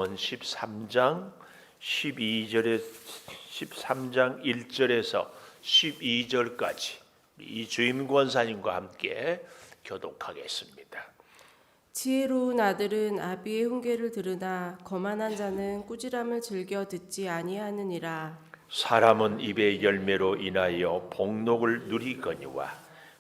13장 1절에서 12절까지 이 주임 권사님과 함께 교독하겠습니다. 지혜로운 아들은 아비의 훈계를 들으나 거만한 자는 꾸지람을 즐겨 듣지 아니하느니라. 사람은 입의 열매로 인하여 복록을 누리거니와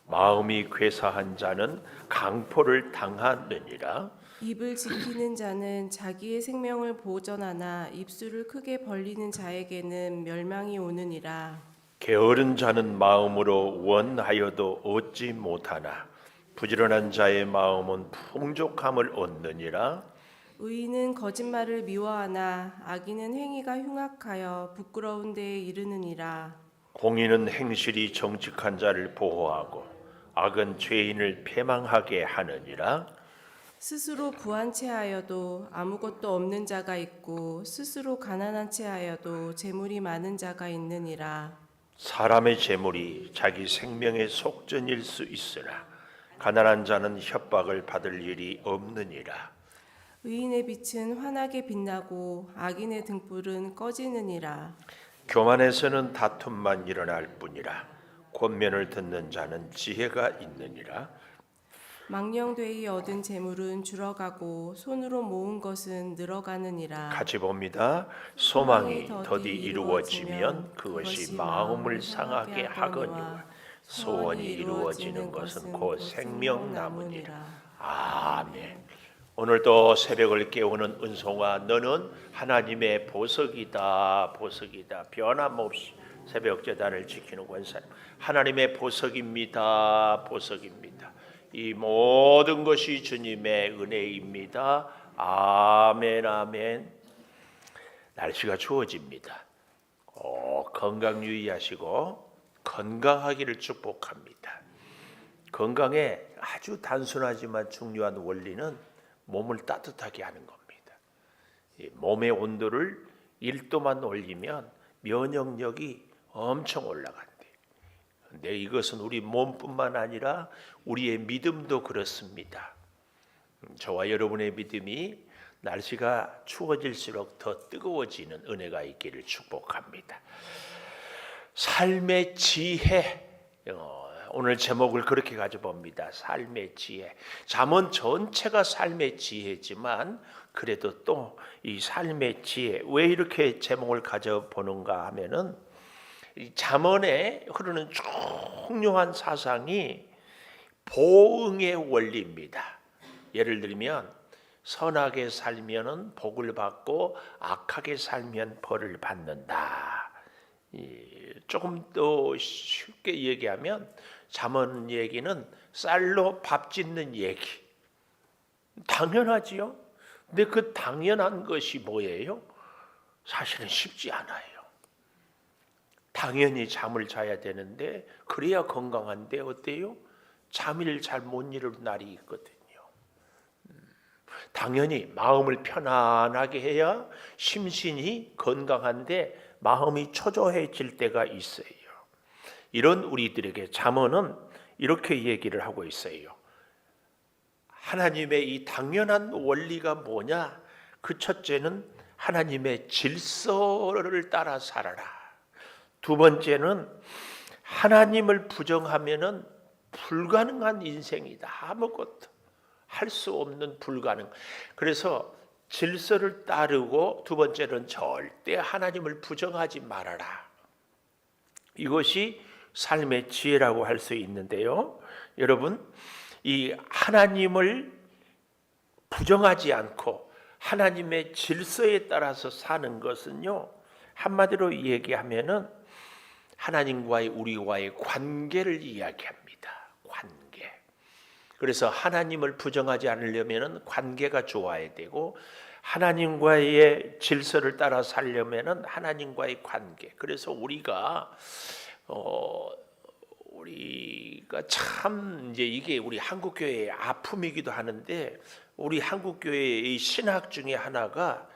마음이 괴사한 자는 강포를 당하느니라. 입을 지키는 자는 자기의 생명을 보전하나 입술을 크게 벌리는 자에게는 멸망이 오느니라. 게으른 자는 마음으로 원하여도 얻지 못하나 부지런한 자의 마음은 풍족함을 얻느니라. 의인은 거짓말을 미워하나 악인은 행위가 흉악하여 부끄러운 데에 이르느니라. 공의는 행실이 정직한 자를 보호하고 악은 죄인을 패망하게 하느니라. 스스로 부한 채하여도 아무것도 없는 자가 있고 스스로 가난한 채하여도 재물이 많은 자가 있느니라. 사람의 재물이 자기 생명의 속전일 수 있으나 가난한 자는 협박을 받을 일이 없느니라. 의인의 빛은 환하게 빛나고 악인의 등불은 꺼지느니라. 교만에서는 다툼만 일어날 뿐이라. 권면을 듣는 자는 지혜가 있느니라. 망령되이 얻은 재물은 줄어가고 손으로 모은 것은 늘어가느니라. 같이 봅니다. 소망이 더디 이루어지면 그것이 마음을 상하게 하거니와 소원이 이루어지는 것은 곧 생명나무니라. 아멘. 오늘도 새벽을 깨우는 은송아, 너는 하나님의 보석이다. 보석이다. 변함없이 새벽 제단을 지키는 권사님, 하나님의 보석입니다. 보석입니다. 이 모든 것이 주님의 은혜입니다. 아멘, 아멘. 날씨가 추워집니다. 건강 유의하시고 건강하기를 축복합니다. 건강에 아주 단순하지만 중요한 원리는 몸을 따뜻하게 하는 겁니다. 몸의 온도를 1도만 올리면 면역력이 엄청 올라간대요. 근데 이것은 우리 몸뿐만 아니라 우리의 믿음도 그렇습니다. 저와 여러분의 믿음이 날씨가 추워질수록 더 뜨거워지는 은혜가 있기를 축복합니다. 삶의 지혜, 오늘 제목을 그렇게 가져봅니다. 삶의 지혜. 잠언 전체가 삶의 지혜지만 그래도 또 이 삶의 지혜, 왜 이렇게 제목을 가져보는가 하면은 이 잠언에 흐르는 중요한 사상이 보응의 원리입니다. 예를 들면 선하게 살면은 복을 받고 악하게 살면 벌을 받는다. 조금 더 쉽게 얘기하면 잠언 얘기는 쌀로 밥 짓는 얘기. 당연하지요. 근데 그 당연한 것이 뭐예요? 사실은 쉽지 않아요. 당연히 잠을 자야 되는데 그래야 건강한데 어때요? 잠을 잘 못 이룰 날이 있거든요. 당연히 마음을 편안하게 해야 심신이 건강한데 마음이 초조해질 때가 있어요. 이런 우리들에게 잠언은 이렇게 얘기를 하고 있어요. 하나님의 이 당연한 원리가 뭐냐? 그 첫째는 하나님의 질서를 따라 살아라. 두 번째는 하나님을 부정하면은 불가능한 인생이다. 아무것도 할 수 없는 불가능. 그래서 질서를 따르고 두 번째는 절대 하나님을 부정하지 말아라. 이것이 삶의 지혜라고 할 수 있는데요. 여러분, 이 하나님을 부정하지 않고 하나님의 질서에 따라서 사는 것은요, 한마디로 얘기하면은 하나님과의 우리와의 관계를 이야기합니다. 관계. 그래서 하나님을 부정하지 않으려면은 관계가 좋아야 되고 하나님과의 질서를 따라 살려면은 하나님과의 관계. 그래서 우리가 참 이제 이게 우리 한국 교회의 아픔이기도 하는데 우리 한국 교회의 신학 중에 하나가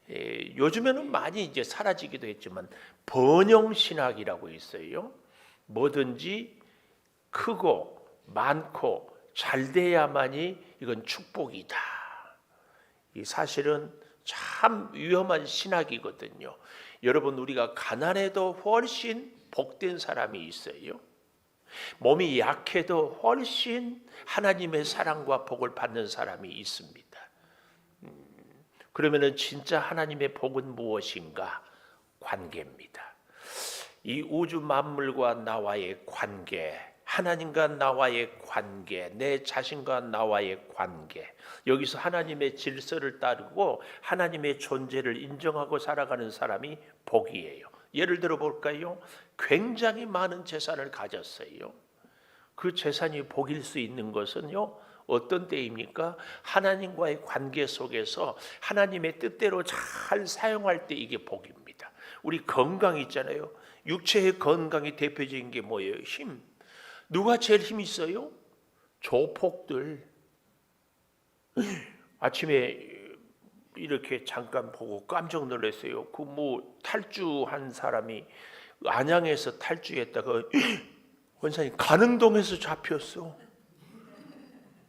요즘에는 많이 이제 사라지기도 했지만 번영 신학이라고 있어요. 뭐든지 크고 많고 잘 돼야만이 이건 축복이다. 이 사실은 참 위험한 신학이거든요. 여러분, 우리가 가난해도 훨씬 복된 사람이 있어요. 몸이 약해도 훨씬 하나님의 사랑과 복을 받는 사람이 있습니다. 그러면은 진짜 하나님의 복은 무엇인가? 관계입니다. 이 우주 만물과 나와의 관계, 하나님과 나와의 관계, 내 자신과 나와의 관계, 여기서 하나님의 질서를 따르고 하나님의 존재를 인정하고 살아가는 사람이 복이에요. 예를 들어 볼까요? 굉장히 많은 재산을 가졌어요. 그 재산이 복일 수 있는 것은요, 어떤 때입니까? 하나님과의 관계 속에서 하나님의 뜻대로 잘 사용할 때 이게 복입니다. 우리 건강 있잖아요. 육체의 건강이 대표적인 게 뭐예요? 힘. 누가 제일 힘 있어요? 조폭들. 아침에 이렇게 잠깐 보고 깜짝 놀랐어요. 그 뭐 탈주한 사람이 안양에서 탈주했다가 원사님 가능동에서 잡혔어.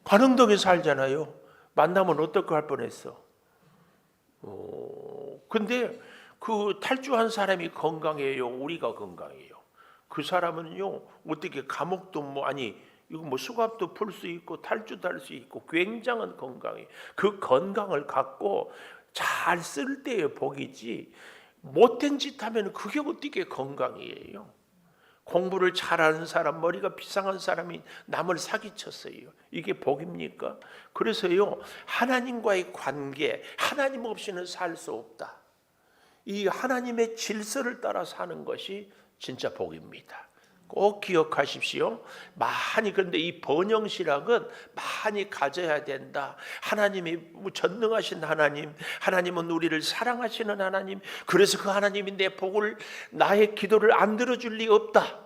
가능동에 살잖아요. 만나면 어떨까 할 뻔했어. 근데 그 탈주한 사람이 건강해요? 우리가 건강해요? 그 사람은요, 어떻게 감옥도 이거 뭐 수갑도 풀 수 있고 탈주도 할 수 있고 굉장한 건강이에요. 그 건강을 갖고 잘 쓸 때의 복이지, 못된 짓 하면 그게 어떻게 건강이에요? 공부를 잘하는 사람, 머리가 비상한 사람이 남을 사기쳤어요. 이게 복입니까? 그래서요, 하나님과의 관계, 하나님 없이는 살 수 없다. 이 하나님의 질서를 따라 사는 것이 진짜 복입니다. 꼭 기억하십시오. 그런데 이 번영신학은 많이 가져야 된다. 하나님이 전능하신 하나님, 하나님은 우리를 사랑하시는 하나님, 그래서 그 하나님이 내 복을, 나의 기도를 안 들어줄 리 없다.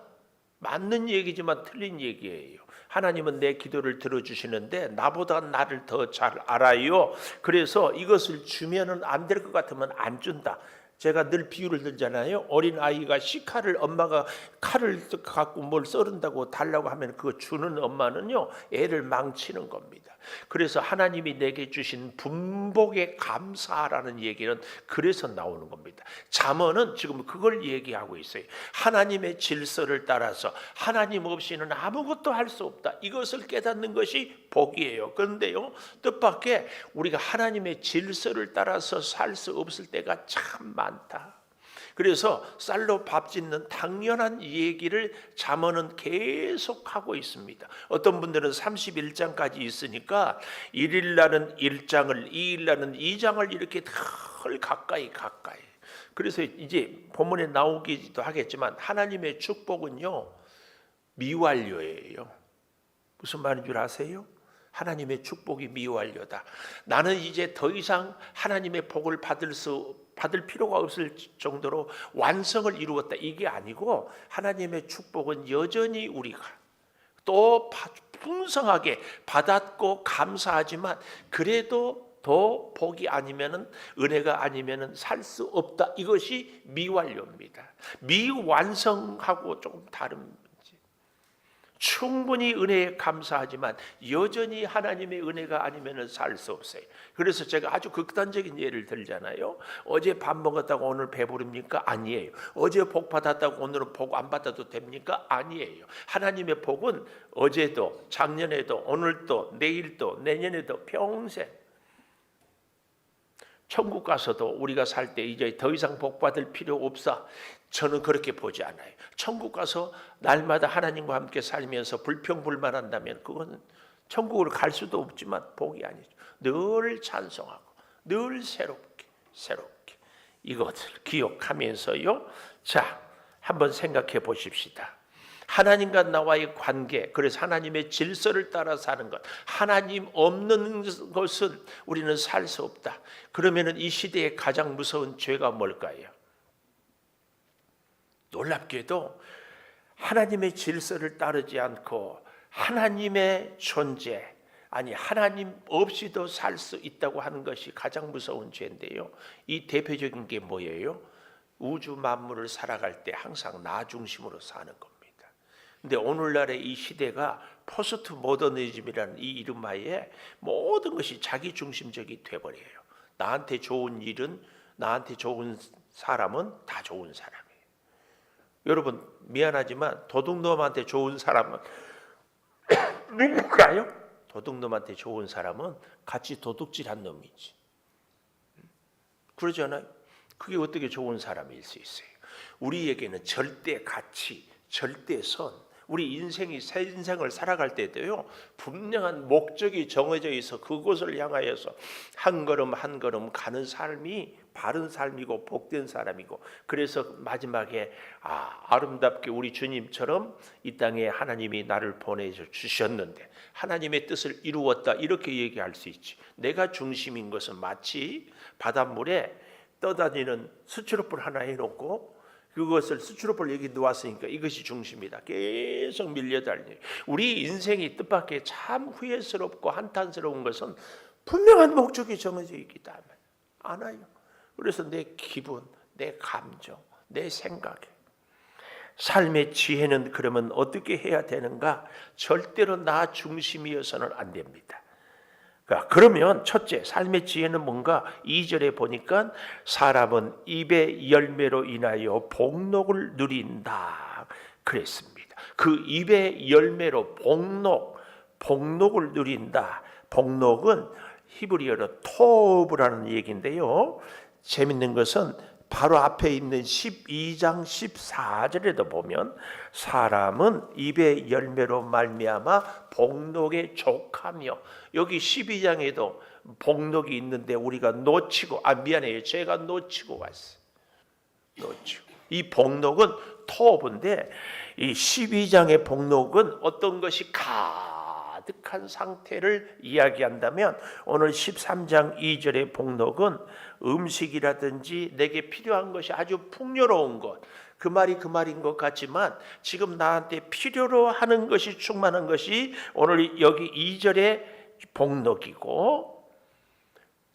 맞는 얘기지만 틀린 얘기예요. 하나님은 내 기도를 들어주시는데 나보다 나를 더 잘 알아요. 그래서 이것을 주면은 안 될 것 같으면 안 준다. 제가 늘 비유를 들잖아요. 어린 아이가 시칼을, 엄마가 칼을 갖고 뭘 썰은다고 달라고 하면 그거 주는 엄마는요, 애를 망치는 겁니다. 그래서 하나님이 내게 주신 분복에 감사하라는 얘기는 그래서 나오는 겁니다. 잠언은 지금 그걸 얘기하고 있어요. 하나님의 질서를 따라서 하나님 없이는 아무것도 할 수 없다. 이것을 깨닫는 것이 복이에요. 그런데요, 뜻밖의 우리가 하나님의 질서를 따라서 살 수 없을 때가 참 많다. 그래서 쌀로 밥 짓는 당연한 얘기를 잠언은 계속하고 있습니다. 어떤 분들은 31장까지 있으니까 1일 날은 1장을, 2일 날은 2장을 이렇게 덜 가까이. 그래서 이제 본문에 나오기도 하겠지만 하나님의 축복은요, 미완료예요. 무슨 말인 줄 아세요? 하나님의 축복이 미완료다. 나는 이제 더 이상 하나님의 복을 받을 필요가 없을 정도로 완성을 이루었다. 이게 아니고 하나님의 축복은 여전히 우리가 또 풍성하게 받았고 감사하지만 그래도 더 복이 아니면은, 은혜가 아니면은 살 수 없다. 이것이 미완료입니다. 미완성하고 조금 다른. 충분히 은혜에 감사하지만 여전히 하나님의 은혜가 아니면 살 수 없어요. 그래서 제가 아주 극단적인 예를 들잖아요. 어제 밥 먹었다고 오늘 배부릅니까? 아니에요. 어제 복 받았다고 오늘은 복 안 받아도 됩니까? 아니에요. 하나님의 복은 어제도, 작년에도, 오늘도, 내일도, 내년에도 평생. 천국 가서도 우리가 살 때 이제 더 이상 복 받을 필요 없어. 저는 그렇게 보지 않아요. 천국 가서 날마다 하나님과 함께 살면서 불평불만한다면 그건 천국으로 갈 수도 없지만 복이 아니죠. 늘 찬송하고 늘 새롭게 이것을 기억하면서요. 자, 한번 생각해 보십시다. 하나님과 나와의 관계, 그래서 하나님의 질서를 따라 사는 것, 하나님 없는 것은 우리는 살 수 없다. 그러면 이 시대의 가장 무서운 죄가 뭘까요? 놀랍게도 하나님의 질서를 따르지 않고 하나님의 존재, 하나님 없이도 살 수 있다고 하는 것이 가장 무서운 죄인데요. 이 대표적인 게 뭐예요? 우주 만물을 살아갈 때 항상 나 중심으로 사는 겁니다. 근데 오늘날의 이 시대가 포스트 모더니즘이라는 이 이름하에 모든 것이 자기 중심적이 돼버려요. 나한테 좋은 일은, 나한테 좋은 사람은 다 좋은 사람이에요. 여러분 미안하지만 도둑놈한테 좋은 사람은 누굴까요? 도둑놈한테 좋은 사람은 같이 도둑질한 놈이지. 그러잖아요. 그게 어떻게 좋은 사람일 수 있어요? 우리에게는 절대 가치, 절대 선, 우리 인생이 새 인생을 살아갈 때도요 분명한 목적이 정해져 있어 그곳을 향하여서 한 걸음 한 걸음 가는 삶이 바른 삶이고 복된 사람이고, 그래서 마지막에 아름답게 우리 주님처럼 이 땅에 하나님이 나를 보내주셨는데 하나님의 뜻을 이루었다, 이렇게 얘기할 수 있지. 내가 중심인 것은 마치 바닷물에 떠다니는 수치로불 하나 해놓고 그것을 수치로불 여기 놓았으니까 이것이 중심이다. 계속 밀려다니는 우리 인생이 뜻밖의 참 후회스럽고 한탄스러운 것은 분명한 목적이 정해져 있기 때문에 않아요. 그래서 내 기분, 내 감정, 내 생각에 삶의 지혜는 그러면 어떻게 해야 되는가? 절대로 나 중심이어서는 안 됩니다. 그러면 첫째, 삶의 지혜는 뭔가? 2절에 보니까 사람은 입의 열매로 인하여 복록을 누린다 그랬습니다. 그 입의 열매로 복록을 누린다. 복록은 히브리어로 토브라는 얘기인데요. 재밌는 것은 바로 앞에 있는 12장 14절에도 보면 사람은 입의 열매로 말미암아 복록에 족하며, 여기 12장에도 복록이 있는데 우리가 놓치고, 미안해요, 제가 놓치고 왔어요. 이 복록은 토브인데 이 12장의 복록은 어떤 것이 가득한 상태를 이야기한다면 오늘 13장 2절의 복록은 음식이라든지 내게 필요한 것이 아주 풍요로운 것, 그 말이 그 말인 것 같지만 지금 나한테 필요로 하는 것이 충만한 것이 오늘 여기 2절의 복록이고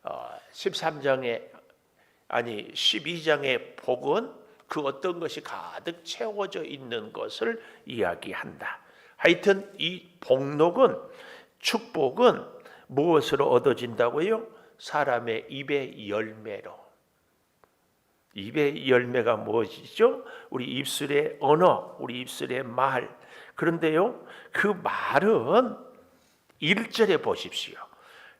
12장의 복은 그 어떤 것이 가득 채워져 있는 것을 이야기한다. 하여튼 이 복록은, 축복은 무엇으로 얻어진다고요? 사람의 입의 열매로. 입의 열매가 무엇이죠? 우리 입술의 언어, 우리 입술의 말. 그런데요, 그 말은 1절에 보십시오.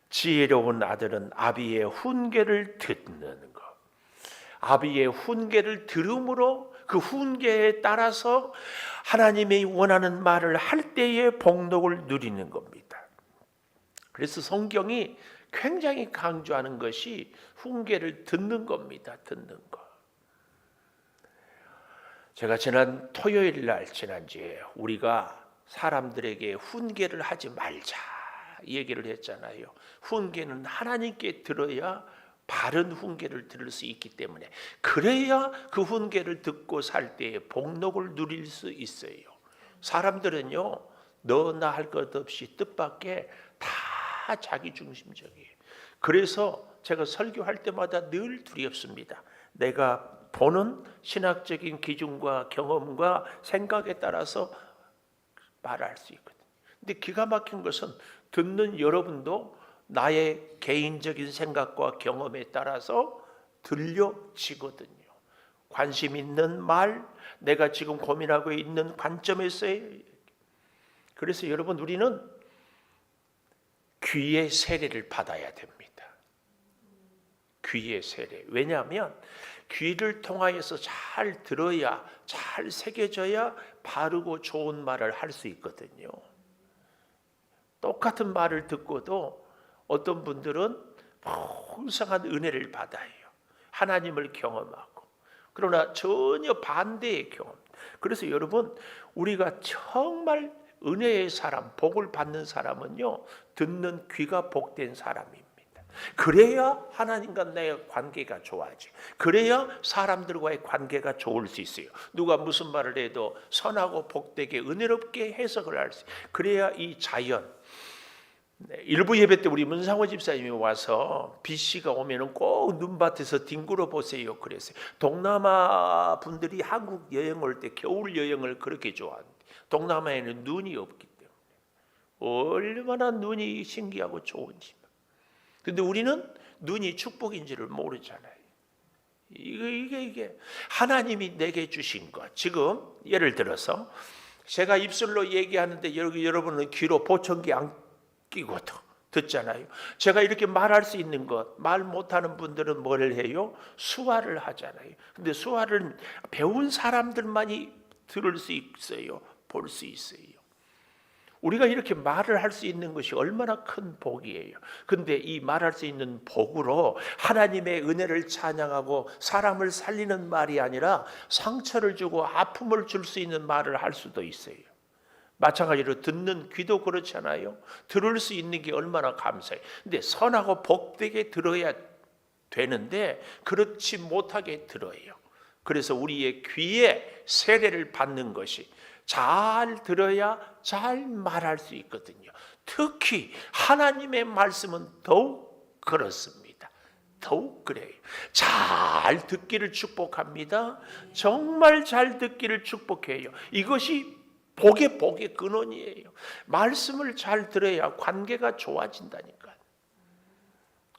지혜로운 아들은 아비의 훈계를 듣는 것. 아비의 훈계를 들음으로 그 훈계에 따라서 하나님이 원하는 말을 할 때에 복록을 누리는 겁니다. 그래서 성경이 굉장히 강조하는 것이 훈계를 듣는 겁니다. 듣는 것. 제가 지난 토요일 날, 지난주에 우리가 사람들에게 훈계를 하지 말자 이 얘기를 했잖아요. 훈계는 하나님께 들어야 바른 훈계를 들을 수 있기 때문에, 그래야 그 훈계를 듣고 살 때에 복록을 누릴 수 있어요. 사람들은요, 너나 할 것 없이 뜻밖의 다 자기 중심적이에요. 그래서 제가 설교할 때마다 늘 두렵습니다. 내가 보는 신학적인 기준과 경험과 생각에 따라서 말할 수 있거든요. 근데 기가 막힌 것은 듣는 여러분도 나의 개인적인 생각과 경험에 따라서 들려지거든요. 관심 있는 말, 내가 지금 고민하고 있는 관점에서의. 그래서 여러분, 우리는 귀의 세례를 받아야 됩니다. 귀의 세례. 왜냐하면 귀를 통하여서 잘 들어야, 잘 새겨져야 바르고 좋은 말을 할 수 있거든요. 똑같은 말을 듣고도 어떤 분들은 풍성한 은혜를 받아요. 하나님을 경험하고. 그러나 전혀 반대의 경험. 그래서 여러분, 우리가 정말 은혜의 사람, 복을 받는 사람은요, 듣는 귀가 복된 사람입니다. 그래야 하나님과 나의 관계가 좋아지. 그래야 사람들과의 관계가 좋을 수 있어요. 누가 무슨 말을 해도 선하고 복되게 은혜롭게 해석을 할 수 있어요. 그래야 이 자연. 일부 예배 때 우리 문상호 집사님이 와서 비씨가 오면은 꼭 눈밭에서 뒹굴어 보세요 그랬어요. 동남아 분들이 한국 여행 올 때 겨울 여행을 그렇게 좋아합니다. 동남아에는 눈이 없기 때문에 얼마나 눈이 신기하고 좋은지. 근데 우리는 눈이 축복인지를 모르잖아요. 이게 하나님이 내게 주신 것. 지금 예를 들어서 제가 입술로 얘기하는데 여러분은 귀로 보청기 안 끼고 듣잖아요. 제가 이렇게 말할 수 있는 것, 말 못하는 분들은 뭘 해요? 수화를 하잖아요. 근데 수화를 배운 사람들만이 들을 수 있어요. 볼 수 있어요. 우리가 이렇게 말을 할 수 있는 것이 얼마나 큰 복이에요. 근데 이 말할 수 있는 복으로 하나님의 은혜를 찬양하고 사람을 살리는 말이 아니라 상처를 주고 아픔을 줄 수 있는 말을 할 수도 있어요. 마찬가지로 듣는 귀도 그렇잖아요. 들을 수 있는 게 얼마나 감사해요. 근데 선하고 복되게 들어야 되는데 그렇지 못하게 들어요. 그래서 우리의 귀에 세례를 받는 것이 잘 들어야 잘 말할 수 있거든요. 특히 하나님의 말씀은 더욱 그렇습니다. 더욱 그래요. 잘 듣기를 축복합니다. 정말 잘 듣기를 축복해요. 이것이 복의 근원이에요. 말씀을 잘 들어야 관계가 좋아진다니까.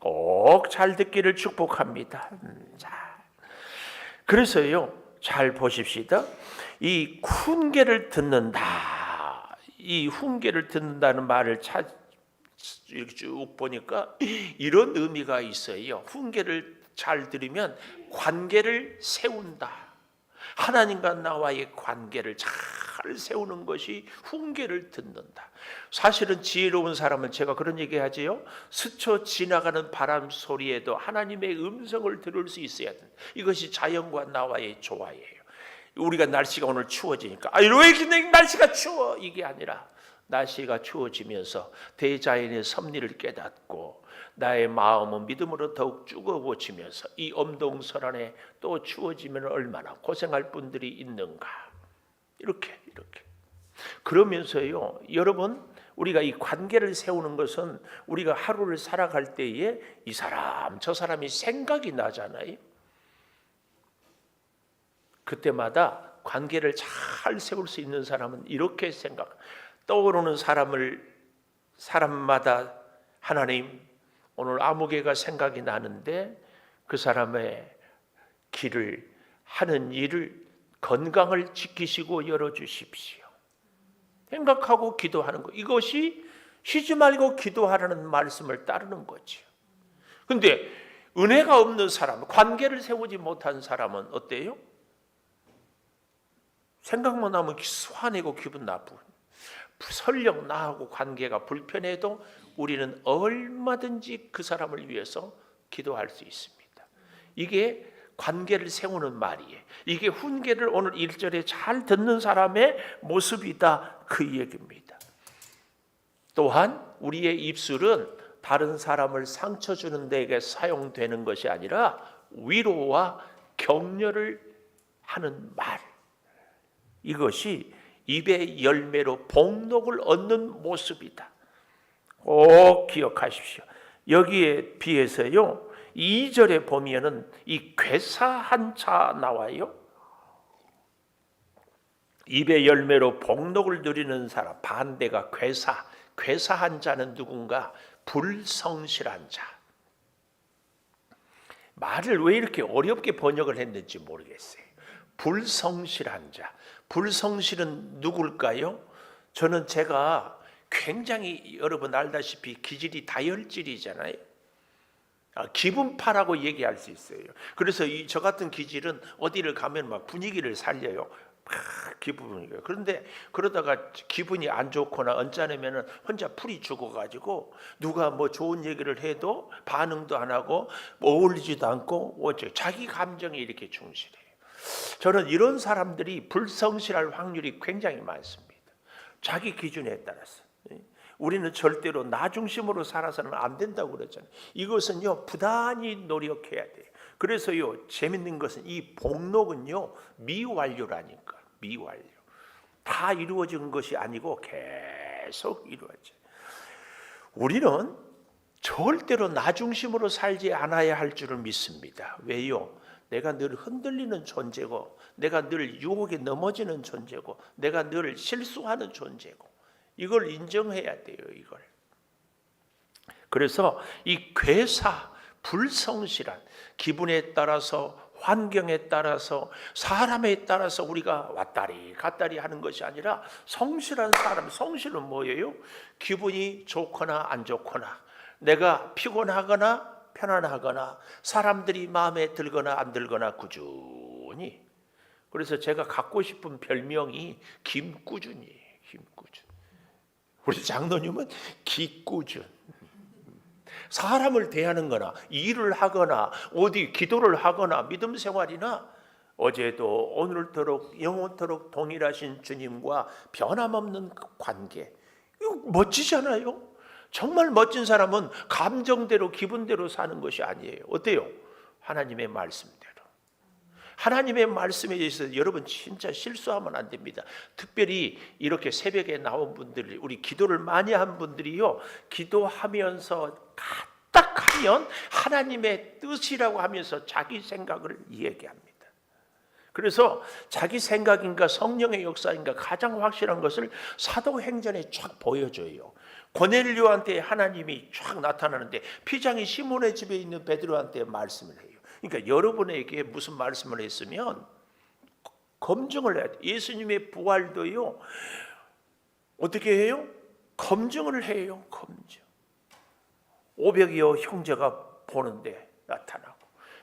꼭 잘 듣기를 축복합니다. 자, 그래서요, 잘 보십시다. 이 훈계를 듣는다. 이 훈계를 듣는다는 말을 이렇게 쭉 보니까 이런 의미가 있어요. 훈계를 잘 들으면 관계를 세운다. 하나님과 나와의 관계를 잘 세우는 것이 훈계를 듣는다. 사실은 지혜로운 사람은 제가 그런 얘기하지요. 스쳐 지나가는 바람 소리에도 하나님의 음성을 들을 수 있어야 된다. 이것이 자연과 나와의 조화예요. 우리가 날씨가 오늘 추워지니까 왜 이렇게 날씨가 추워? 이게 아니라 날씨가 추워지면서 대자연의 섭리를 깨닫고 나의 마음은 믿음으로 더욱 죽어고치면서 이 엄동설 안에 또 추워지면 얼마나 고생할 분들이 있는가. 이렇게 그러면서요, 여러분, 우리가 이 관계를 세우는 것은 우리가 하루를 살아갈 때에 이 사람 저 사람이 생각이 나잖아요. 그때마다 관계를 잘 세울 수 있는 사람은 이렇게 떠오르는 사람마다 하나님, 오늘 아무개가 생각이 나는데 그 사람의 길을 하는 일을 건강을 지키시고 열어주십시오. 생각하고 기도하는 것. 이것이 쉬지 말고 기도하라는 말씀을 따르는 거죠. 근데 은혜가 없는 사람, 관계를 세우지 못한 사람은 어때요? 생각만 하면 화내고 기분 나쁘고 설령 나하고 관계가 불편해도 우리는 얼마든지 그 사람을 위해서 기도할 수 있습니다. 이게 관계를 세우는 말이에요. 이게 훈계를 오늘 1절에 잘 듣는 사람의 모습이다, 그 얘기입니다. 또한 우리의 입술은 다른 사람을 상처 주는 데에 사용되는 것이 아니라 위로와 격려를 하는 말, 이것이 입의 열매로 복록을 얻는 모습이다. 꼭 기억하십시오. 여기에 비해서요, 2절에 보면은 이 괴사한 자 나와요. 입의 열매로 복록을 누리는 사람, 반대가 괴사한 자는 누군가? 불성실한 자. 말을 왜 이렇게 어렵게 번역을 했는지 모르겠어요. 불성실한 자. 불성실은 누굴까요? 저는 제가 굉장히 여러분 알다시피 기질이 다혈질이잖아요. 기분파라고 얘기할 수 있어요. 그래서 저 같은 기질은 어디를 가면 막 분위기를 살려요. 기분이에요. 그런데 그러다가 기분이 안 좋거나 언짢으면 혼자 풀이 죽어가지고 누가 뭐 좋은 얘기를 해도 반응도 안 하고 어울리지도 않고 자기 감정에 이렇게 충실해요. 저는 이런 사람들이 불성실할 확률이 굉장히 많습니다. 자기 기준에 따라서. 우리는 절대로 나 중심으로 살아서는 안 된다고 그랬잖아요. 이것은요, 부단히 노력해야 돼요. 그래서요, 재밌는 것은 이 복록은요, 미완료라니까. 미완료. 다 이루어진 것이 아니고 계속 이루어져요. 우리는 절대로 나 중심으로 살지 않아야 할 줄을 믿습니다. 왜요? 내가 늘 흔들리는 존재고, 내가 늘 유혹에 넘어지는 존재고, 내가 늘 실수하는 존재고, 이걸 인정해야 돼요. 이걸. 그래서 이 괴사, 불성실한, 기분에 따라서, 환경에 따라서, 사람에 따라서 우리가 왔다리 갔다리 하는 것이 아니라 성실한 사람. 성실은 뭐예요? 기분이 좋거나 안 좋거나, 내가 피곤하거나 편안하거나, 사람들이 마음에 들거나 안 들거나 꾸준히. 그래서 제가 갖고 싶은 별명이 김꾸준이에요. 김꾸준. 우리 장로님은 기꾸준. 사람을 대하는 거나 일을 하거나 어디 기도를 하거나 믿음 생활이나, 어제도 오늘도록 영원토록 동일하신 주님과 변함없는 그 관계, 이거 멋지잖아요. 정말 멋진 사람은 감정대로 기분대로 사는 것이 아니에요. 어때요? 하나님의 말씀대로. 하나님의 말씀에 대해서 여러분 진짜 실수하면 안 됩니다. 특별히 이렇게 새벽에 나온 분들, 우리 기도를 많이 한 분들이요, 기도하면서 딱 하면 하나님의 뜻이라고 하면서 자기 생각을 얘기합니다. 그래서 자기 생각인가 성령의 역사인가 가장 확실한 것을 사도행전에 쫙 보여줘요. 고넬료한테 하나님이 쫙 나타나는데 피장이 시몬의 집에 있는 베드로한테 말씀을 해요. 그러니까 여러분에게 무슨 말씀을 했으면 검증을 해야 돼. 예수님의 부활도요, 어떻게 해요? 검증을 해요. 검증. 500여 형제가 보는데 나타나고,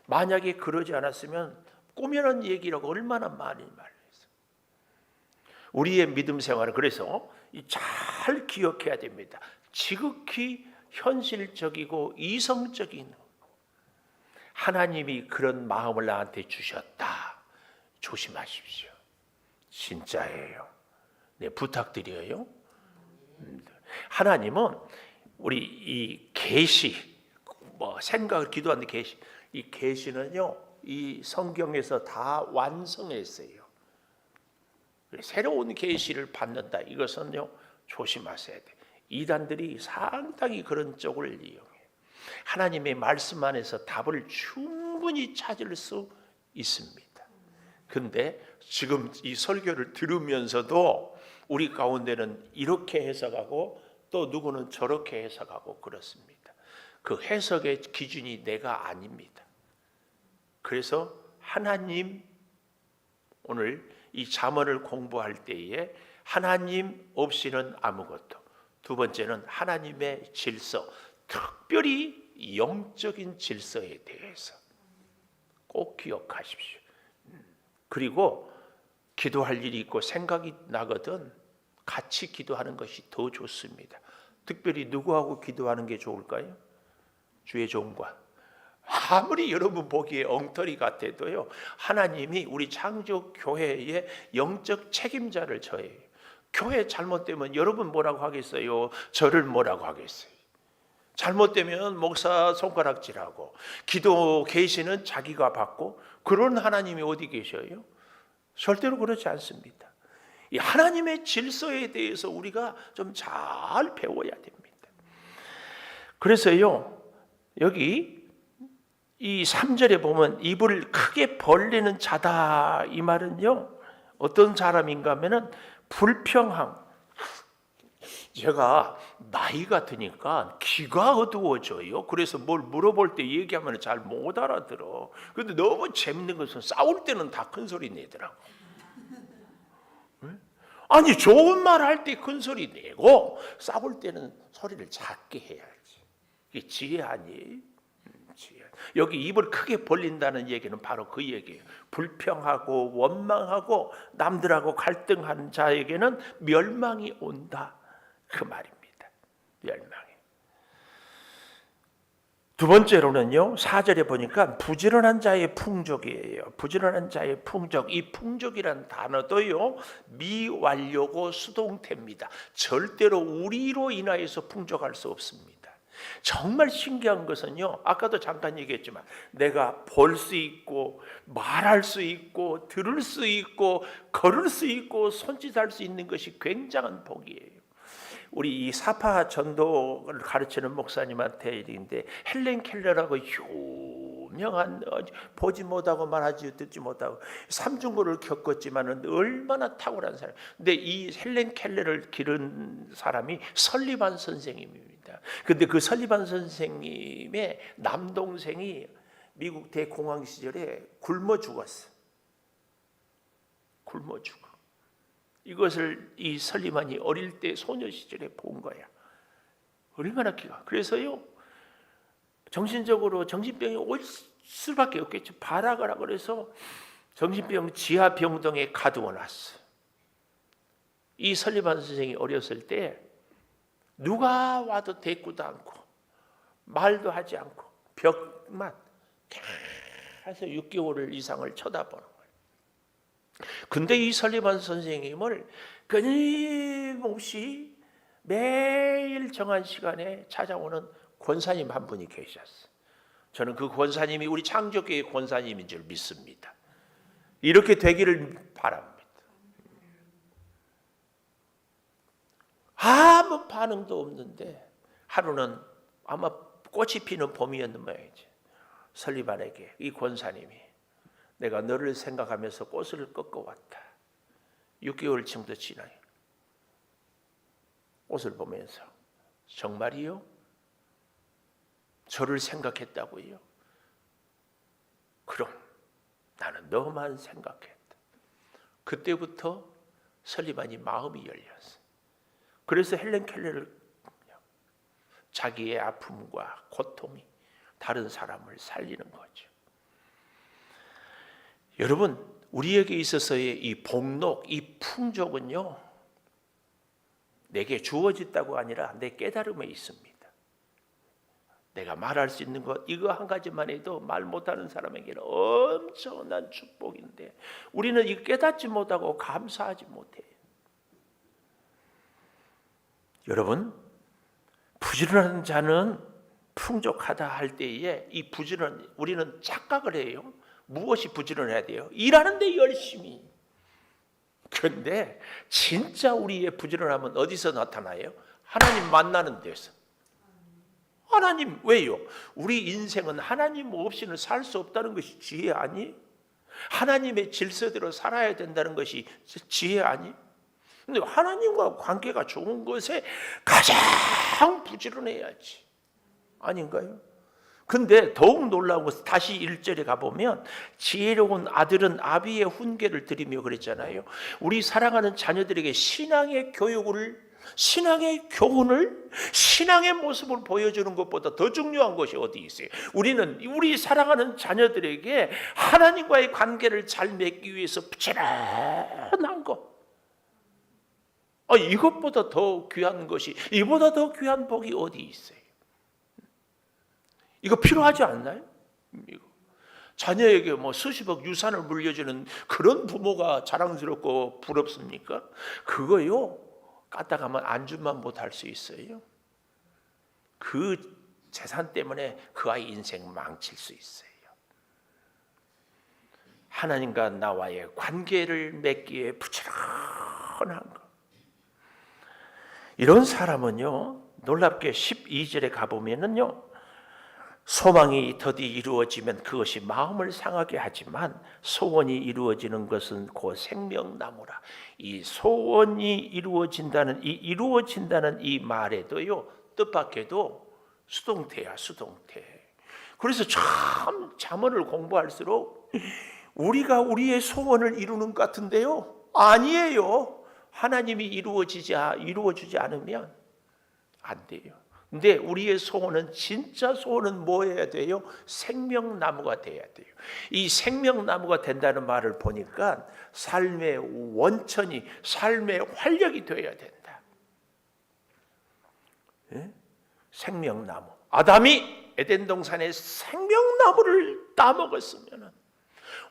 만약에 그러지 않았으면 꾸며낸 얘기라고 얼마나 많이 말했어. 우리의 믿음 생활은 그래서 잘 기억해야 됩니다. 지극히 현실적이고 이성적인, 하나님이 그런 마음을 나한테 주셨다. 조심하십시오. 진짜예요. 네, 부탁드려요. 하나님은 우리 이 계시, 생각을 기도하는 계시, 이 계시는요, 이 성경에서 다 완성했어요. 새로운 계시를 받는다. 이것은요, 조심하셔야 돼. 이단들이 상당히 그런 쪽을 이용해. 하나님의 말씀 안에서 답을 충분히 찾을 수 있습니다. 근데 지금 이 설교를 들으면서도 우리 가운데는 이렇게 해석하고 또 누구는 저렇게 해석하고 그렇습니다. 그 해석의 기준이 내가 아닙니다. 그래서 하나님, 오늘 이 잠언을 공부할 때에 하나님 없이는 아무것도, 두 번째는 하나님의 질서, 특별히 영적인 질서에 대해서 꼭 기억하십시오. 그리고 기도할 일이 있고 생각이 나거든 같이 기도하는 것이 더 좋습니다. 특별히 누구하고 기도하는 게 좋을까요? 주의 종과. 아무리 여러분 보기에 엉터리 같아도요, 하나님이 우리 창조 교회의 영적 책임자를 저예요. 교회 잘못되면 여러분 뭐라고 하겠어요? 저를 뭐라고 하겠어요? 잘못되면 목사 손가락질하고, 기도 계시는 자기가 받고, 그런 하나님이 어디 계셔요? 절대로 그렇지 않습니다. 이 하나님의 질서에 대해서 우리가 좀 잘 배워야 됩니다. 그래서요, 여기 이 3절에 보면 입을 크게 벌리는 자다, 이 말은요, 어떤 사람인가 하면은 불평함. 제가 나이가 드니까 귀가 어두워져요. 그래서 뭘 물어볼 때 얘기하면 잘 못 알아들어. 근데 너무 재밌는 것은 싸울 때는 다 큰 소리 내더라고. 아니, 좋은 말 할 때 큰 소리 내고 싸울 때는 소리를 작게 해야지. 이게 지혜 아니에요? 지혜. 여기 입을 크게 벌린다는 얘기는 바로 그 얘기예요. 불평하고 원망하고 남들하고 갈등하는 자에게는 멸망이 온다, 그 말입니다. 멸망이. 두 번째로는요, 4절에 보니까 부지런한 자의 풍족이에요. 부지런한 자의 풍족. 이 풍족이란 단어도요, 미완료고 수동태입니다. 절대로 우리로 인하여서 풍족할 수 없습니다. 정말 신기한 것은요, 아까도 잠깐 얘기했지만 내가 볼 수 있고 말할 수 있고 들을 수 있고 걸을 수 있고 손짓할 수 있는 것이 굉장한 복이에요. 우리 이 사파 전도를 가르치는 목사님한테 일인데, 헬렌 켈러라고 선량한 보지 못하고 말하지 듣지 못하고 삼중고를 겪었지만은 얼마나 탁월한 사람. 근데 이 헬렌 켈러를 기른 사람이 설리반 선생님입니다. 근데 그 설리반 선생님의 남동생이 미국 대공황 시절에 굶어 죽었어. 굶어 죽어. 이것을 이 설리반이 어릴 때 소녀 시절에 본 거야. 얼마나 기가. 그래서요, 정신적으로 정신병이 올 수밖에 없겠죠. 발악을 하고 그래서 정신병 지하병동에 가두어 놨어. 이 설리반 선생이 어렸을 때 누가 와도 대꾸도 않고 말도 하지 않고 벽만 계속 6개월 이상을 쳐다보는 거예요. 근데 이 설리반 선생님을 끊임없이 매일 정한 시간에 찾아오는 권사님 한 분이 계셨어요. 저는 그 권사님이 우리 창조교회 권사님인 줄 믿습니다. 이렇게 되기를 바랍니다. 아무 반응도 없는데 하루는 아마 꽃이 피는 봄이었는 모양이지. 설리반에게 이 권사님이 내가 너를 생각하면서 꽃을 꺾어왔다. 6개월쯤도 지나요. 꽃을 보면서 정말이요? 저를 생각했다고요? 그럼 나는 너만 생각했다. 그때부터 설리반이 마음이 열렸어. 그래서 헬렌 켈러를 자기의 아픔과 고통이 다른 사람을 살리는 거죠. 여러분, 우리에게 있어서의 이 복록, 이 풍족은요, 내게 주어졌다고 아니라 내 깨달음에 있습니다. 내가 말할 수 있는 것, 이거 한 가지만 해도 말 못하는 사람에게는 엄청난 축복인데 우리는 이거 깨닫지 못하고 감사하지 못해요. 여러분, 부지런한 자는 풍족하다 할 때에 이 부지런, 우리는 착각을 해요. 무엇이 부지런해야 돼요? 일하는데 열심히. 그런데 진짜 우리의 부지런함은 어디서 나타나요? 하나님 만나는 데서. 하나님, 왜요? 우리 인생은 하나님 없이는 살 수 없다는 것이 지혜 아니? 하나님의 질서대로 살아야 된다는 것이 지혜 아니? 근데 하나님과 관계가 좋은 것에 가장 부지런해야지. 아닌가요? 근데 더욱 놀라운 것은 다시 1절에 가보면 지혜로운 아들은 아비의 훈계를 드리며 그랬잖아요. 우리 사랑하는 자녀들에게 신앙의 교육을, 신앙의 교훈을, 신앙의 모습을 보여주는 것보다 더 중요한 것이 어디 있어요? 우리는 우리 사랑하는 자녀들에게 하나님과의 관계를 잘 맺기 위해서 부지런한 것, 이것보다 더 귀한 것이, 이보다 더 귀한 복이 어디 있어요? 이거 필요하지 않나요? 이거. 자녀에게 뭐 수십억 유산을 물려주는 그런 부모가 자랑스럽고 부럽습니까? 그거요, 까딱하면 안주만 못할 수 있어요. 그 재산 때문에 그 아이 인생 망칠 수 있어요. 하나님과 나와의 관계를 맺기에 부지런한 것. 이런 사람은요, 놀랍게 12절에 가보면은요, 소망이 더디 이루어지면 그것이 마음을 상하게 하지만 소원이 이루어지는 것은 곧 생명나무라. 이 소원이 이루어진다는 이 말에도요, 뜻밖에도 수동태야, 수동태. 그래서 참 잠언을 공부할수록 우리가 우리의 소원을 이루는 것 같은데요, 아니에요. 하나님이 이루어주지 않으면 안 돼요. 근데 우리의 소원은, 진짜 소원은 뭐 해야 돼요? 생명나무가 돼야 돼요. 이 생명나무가 된다는 말을 보니까 삶의 원천이, 삶의 활력이 되어야 된다. 예? 생명나무. 아담이 에덴 동산에 생명나무를 따먹었으면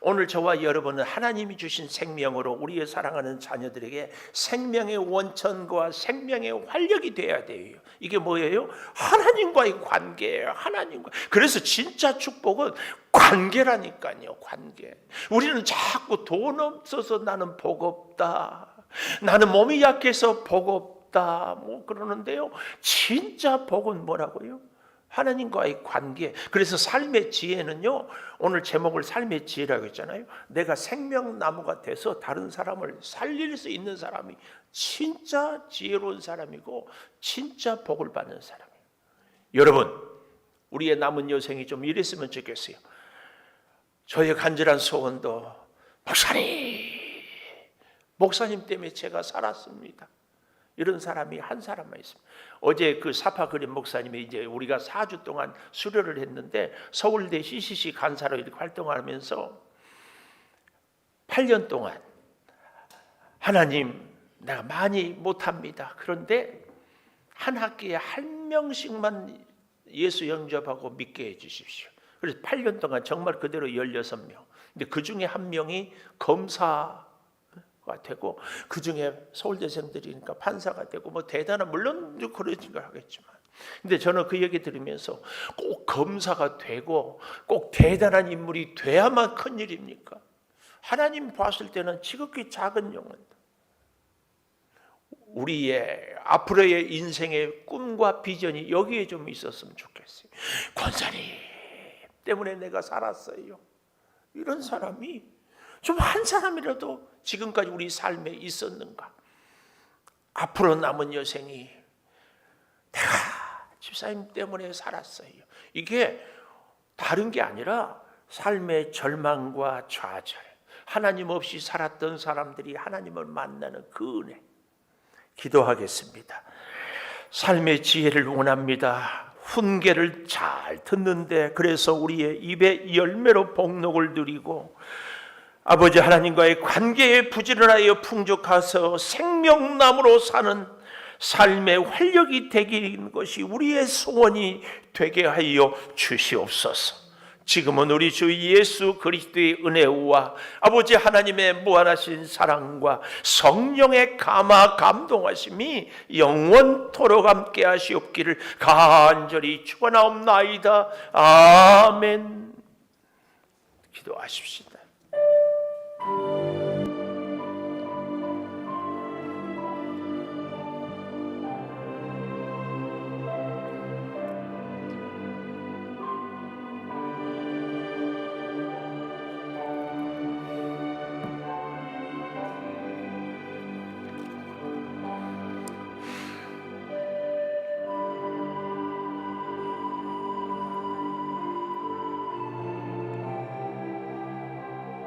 오늘 저와 여러분은 하나님이 주신 생명으로 우리의 사랑하는 자녀들에게 생명의 원천과 생명의 활력이 돼야 돼요. 이게 뭐예요? 하나님과의 관계예요. 하나님과. 그래서 진짜 축복은 관계라니까요. 관계. 우리는 자꾸 돈 없어서 나는 복 없다, 나는 몸이 약해서 복 없다 뭐 그러는데요, 진짜 복은 뭐라고요? 하나님과의 관계. 그래서 삶의 지혜는요, 오늘 제목을 삶의 지혜라고 했잖아요. 내가 생명나무가 돼서 다른 사람을 살릴 수 있는 사람이 진짜 지혜로운 사람이고 진짜 복을 받는 사람이에요. 여러분, 우리의 남은 여생이 좀 이랬으면 좋겠어요. 저의 간절한 소원도 목사님 때문에 제가 살았습니다. 이런 사람이 한 사람만 있습니다. 어제 그 사파 그린 목사님이 이제 우리가 4주 동안 수료를 했는데 서울대 CCC 간사로 이렇게 활동하면서 8년 동안 하나님 내가 많이 못합니다. 그런데 한 학기에 한 명씩만 예수 영접하고 믿게 해주십시오. 그래서 8년 동안 정말 그대로 16명. 근데 그 중에 한 명이 검사가 되고 그 중에 서울대생들이니까 판사가 되고 뭐 대단한 물론 그러진 걸 하겠지만 근데 저는 그 얘기 들으면서 꼭 검사가 되고 꼭 대단한 인물이 돼야만 큰 일입니까? 하나님 봤을 때는 지극히 작은 영혼들 우리의 앞으로의 인생의 꿈과 비전이 여기에 좀 있었으면 좋겠어요. 권사님 때문에 내가 살았어요. 이런 사람이 좀 한 사람이라도 지금까지 우리 삶에 있었는가? 앞으로 남은 여생이 내가 집사님 때문에 살았어요. 이게 다른 게 아니라 삶의 절망과 좌절, 하나님 없이 살았던 사람들이 하나님을 만나는 그 은혜. 기도하겠습니다. 삶의 지혜를 원합니다. 훈계를 잘 듣는데 그래서 우리의 입의 열매로 복록을 누리고 아버지 하나님과의 관계에 부지런하여 풍족하서 생명나무로 사는 삶의 활력이 되기는 것이 우리의 소원이 되게 하여 주시옵소서. 지금은 우리 주 예수 그리스도의 은혜와 아버지 하나님의 무한하신 사랑과 성령의 감동하심이 영원토록 함께 하시옵기를 간절히 축원하옵나이다. 아멘. 기도하십시다.